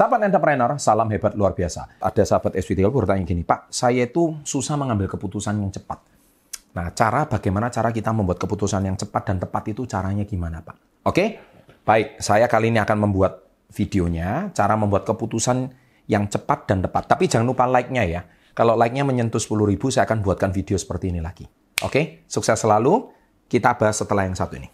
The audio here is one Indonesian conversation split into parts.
Sahabat entrepreneur, salam hebat luar biasa. Ada sahabat SW30 bertanya gini, Pak, saya itu susah mengambil keputusan yang cepat. Nah, bagaimana cara kita membuat keputusan yang cepat dan tepat itu caranya gimana, Pak? Oke, baik. Saya kali ini akan membuat videonya, cara membuat keputusan yang cepat dan tepat. Tapi jangan lupa like-nya ya. Kalau like-nya menyentuh 10.000, saya akan buatkan video seperti ini lagi. Oke, sukses selalu. Kita bahas setelah yang satu ini.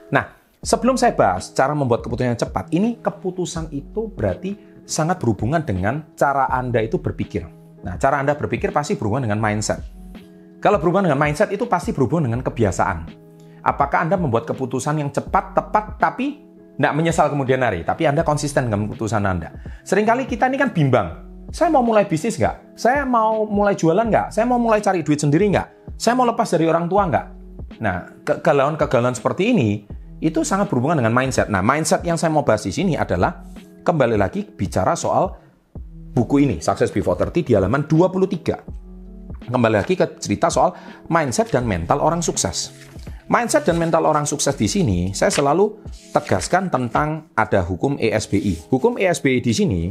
Nah, sebelum saya bahas cara membuat keputusan yang cepat, ini keputusan itu berarti sangat berhubungan dengan cara Anda itu berpikir. Nah, cara Anda berpikir pasti berhubungan dengan mindset. Kalau berhubungan dengan mindset itu pasti berhubungan dengan kebiasaan. Apakah Anda membuat keputusan yang cepat, tepat, tapi tidak menyesal kemudian hari, tapi Anda konsisten dengan keputusan Anda. Seringkali kita ini kan bimbang. Saya mau mulai bisnis nggak? Saya mau mulai jualan nggak? Saya mau mulai cari duit sendiri nggak? Saya mau lepas dari orang tua nggak? Nah, kegalauan-kegalauan seperti ini itu sangat berhubungan dengan mindset. Nah, mindset yang saya mau bahas di sini adalah kembali lagi bicara soal buku ini, Success Before 30 di halaman 23. Kembali lagi ke cerita soal mindset dan mental orang sukses. Mindset dan mental orang sukses di sini, saya selalu tegaskan tentang ada hukum ESBI. Hukum ESBI di sini,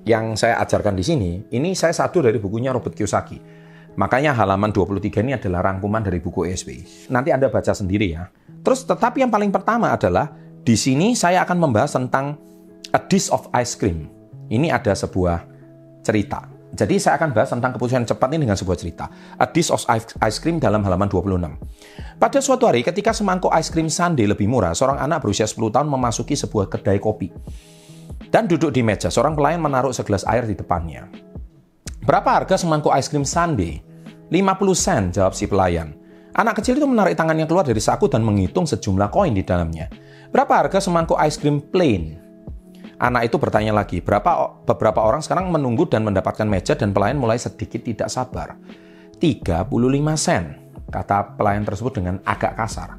yang saya ajarkan di sini, ini saya satu dari bukunya Robert Kiyosaki. Makanya halaman 23 ini adalah rangkuman dari buku ESBI. Nanti Anda baca sendiri ya. Terus tetapi yang paling pertama adalah di sini saya akan membahas tentang a dish of ice cream. Ini ada sebuah cerita. Jadi saya akan bahas tentang keputusan cepat ini dengan sebuah cerita. A dish of ice cream dalam halaman 26. Pada suatu hari ketika semangkuk ice cream sundae lebih murah, seorang anak berusia 10 tahun memasuki sebuah kedai kopi. Dan duduk di meja, seorang pelayan menaruh segelas air di depannya. Berapa harga semangkuk ice cream sundae? 50 sen, jawab si pelayan. Anak kecil itu menarik tangannya keluar dari saku dan menghitung sejumlah koin di dalamnya. Berapa harga semangkuk ice cream plain? Anak itu bertanya lagi. Beberapa orang sekarang menunggu dan mendapatkan meja dan pelayan mulai sedikit tidak sabar. 35 sen, kata pelayan tersebut dengan agak kasar.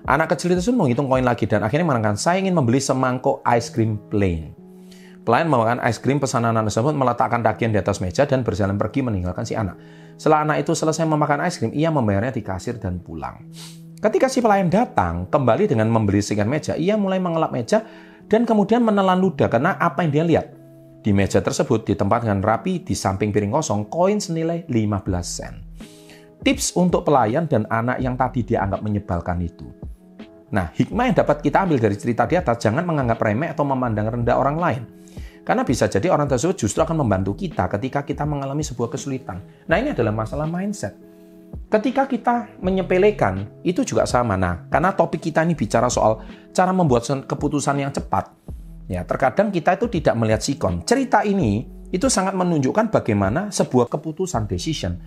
Anak kecil itu menghitung koin lagi dan akhirnya mengatakan, saya ingin membeli semangkuk ice cream plain. Pelayan membawakan es krim pesanan anak tersebut, meletakkan tagihan di atas meja dan berjalan pergi meninggalkan si anak. Setelah anak itu selesai memakan es krim, ia membayarnya di kasir dan pulang. Ketika si pelayan datang, kembali dengan membeli sekian meja, ia mulai mengelap meja dan kemudian menelan ludah karena apa yang dia lihat. Di meja tersebut, di tempat dengan rapi, di samping piring kosong, koin senilai 15 sen. Tips untuk pelayan dan anak yang tadi dia anggap menyebalkan itu. Nah, hikmah yang dapat kita ambil dari cerita di atas, jangan menganggap remeh atau memandang rendah orang lain. Karena bisa jadi orang tersebut justru akan membantu kita ketika kita mengalami sebuah kesulitan. Nah, ini adalah masalah mindset. Ketika kita menyepelekan, itu juga sama. Nah, karena topik kita ini bicara soal cara membuat keputusan yang cepat. Ya, terkadang kita itu tidak melihat sikon. Cerita ini itu sangat menunjukkan bagaimana sebuah keputusan, decision,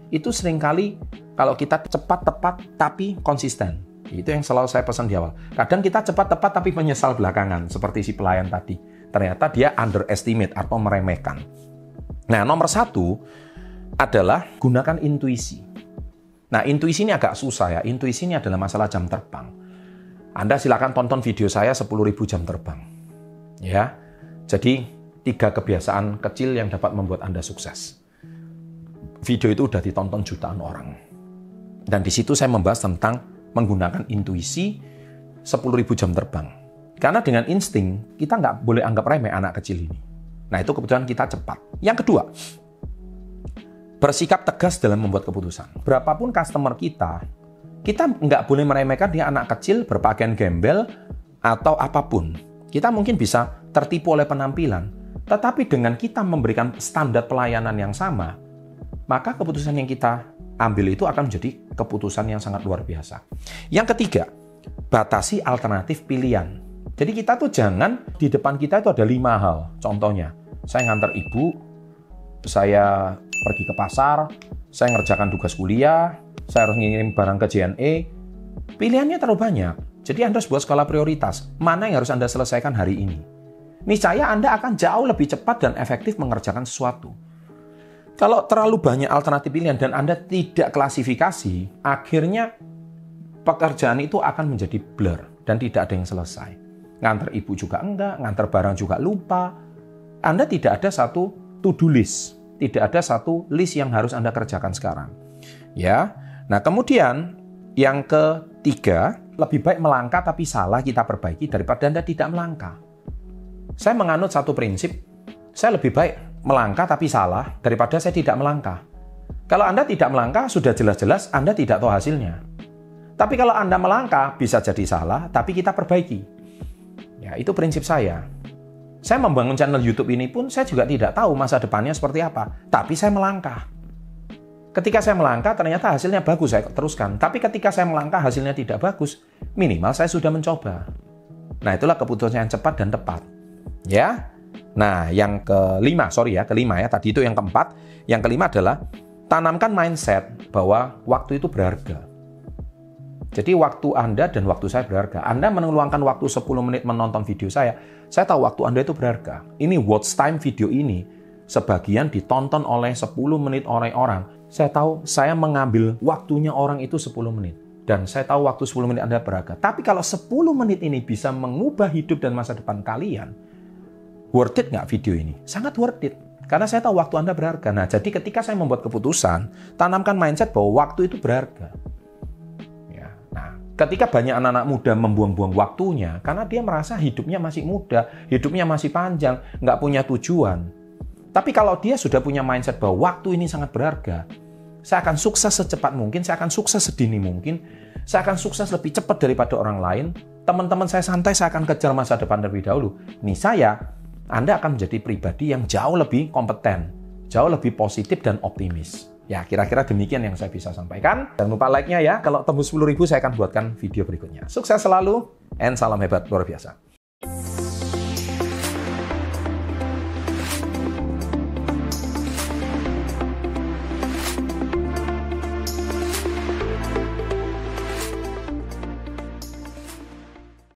itu seringkali kalau kita cepat, tepat, tapi konsisten. Itu yang selalu saya pesan di awal. Kadang kita cepat, tepat, tapi menyesal belakangan. Seperti si pelayan tadi. Ternyata dia underestimate atau meremehkan. Nah, nomor satu adalah gunakan intuisi. Nah, intuisi ini agak susah ya. Intuisi ini adalah masalah jam terbang. Anda silakan tonton video saya 10.000 jam terbang. Ya, jadi 3 kebiasaan kecil yang dapat membuat Anda sukses. Video itu udah ditonton jutaan orang. Dan di situ saya membahas tentang menggunakan intuisi 10.000 jam terbang. Karena dengan insting, kita nggak boleh anggap remeh anak kecil ini. Nah, itu kebetulan kita cepat. Yang kedua, bersikap tegas dalam membuat keputusan. Berapapun customer kita nggak boleh meremehkan dia anak kecil, berpakaian gembel, atau apapun. Kita mungkin bisa tertipu oleh penampilan. Tetapi dengan kita memberikan standar pelayanan yang sama, maka keputusan yang kita ambil itu akan menjadi keputusan yang sangat luar biasa. Yang ketiga, batasi alternatif pilihan. Jadi kita tuh jangan, di depan kita itu ada 5 hal. Contohnya, saya ngantar ibu, saya pergi ke pasar, saya ngerjakan tugas kuliah, saya harus ngirim barang ke JNE. Pilihannya terlalu banyak. Jadi Anda harus buat skala prioritas. Mana yang harus Anda selesaikan hari ini? Niscaya Anda akan jauh lebih cepat dan efektif mengerjakan sesuatu. Kalau terlalu banyak alternatif pilihan dan Anda tidak klasifikasi, akhirnya pekerjaan itu akan menjadi blur dan tidak ada yang selesai. nganter ibu juga enggak, nganter barang juga lupa. Anda tidak ada satu to-do list, tidak ada satu list yang harus Anda kerjakan sekarang. Ya. Nah, kemudian yang ketiga, lebih baik melangkah tapi salah kita perbaiki daripada Anda tidak melangkah. Saya menganut satu prinsip, saya lebih baik melangkah tapi salah daripada saya tidak melangkah. Kalau Anda tidak melangkah, sudah jelas-jelas Anda tidak tahu hasilnya. Tapi kalau Anda melangkah, bisa jadi salah, tapi kita perbaiki. Ya, itu prinsip saya. Saya membangun channel YouTube ini pun, saya juga tidak tahu masa depannya seperti apa. Tapi saya melangkah. Ketika saya melangkah, ternyata hasilnya bagus, saya teruskan. Tapi ketika saya melangkah, hasilnya tidak bagus, minimal saya sudah mencoba. Nah, itulah keputusan yang cepat dan tepat. Ya. Nah, yang kelima ya. Tadi itu yang keempat. Yang kelima adalah tanamkan mindset bahwa waktu itu berharga. Jadi waktu Anda dan waktu saya berharga. Anda meluangkan waktu 10 menit menonton video saya tahu waktu Anda itu berharga. Ini watch time video ini sebagian ditonton oleh 10 menit oleh orang. Saya tahu saya mengambil waktunya orang itu 10 menit. Dan saya tahu waktu 10 menit Anda berharga. Tapi kalau 10 menit ini bisa mengubah hidup dan masa depan kalian, worth it nggak video ini? Sangat worth it. Karena saya tahu waktu Anda berharga. Nah, jadi ketika saya membuat keputusan, tanamkan mindset bahwa waktu itu berharga. Ya. Nah, ketika banyak anak-anak muda membuang-buang waktunya, karena dia merasa hidupnya masih muda, hidupnya masih panjang, nggak punya tujuan. Tapi kalau dia sudah punya mindset bahwa waktu ini sangat berharga, saya akan sukses secepat mungkin, saya akan sukses sedini mungkin, saya akan sukses lebih cepat daripada orang lain, teman-teman saya santai, saya akan kejar masa depan terlebih dahulu. Anda akan menjadi pribadi yang jauh lebih kompeten, jauh lebih positif dan optimis. Ya, kira-kira demikian yang saya bisa sampaikan. Jangan lupa like-nya ya, kalau tembus 10.000 saya akan buatkan video berikutnya. Sukses selalu, and salam hebat luar biasa.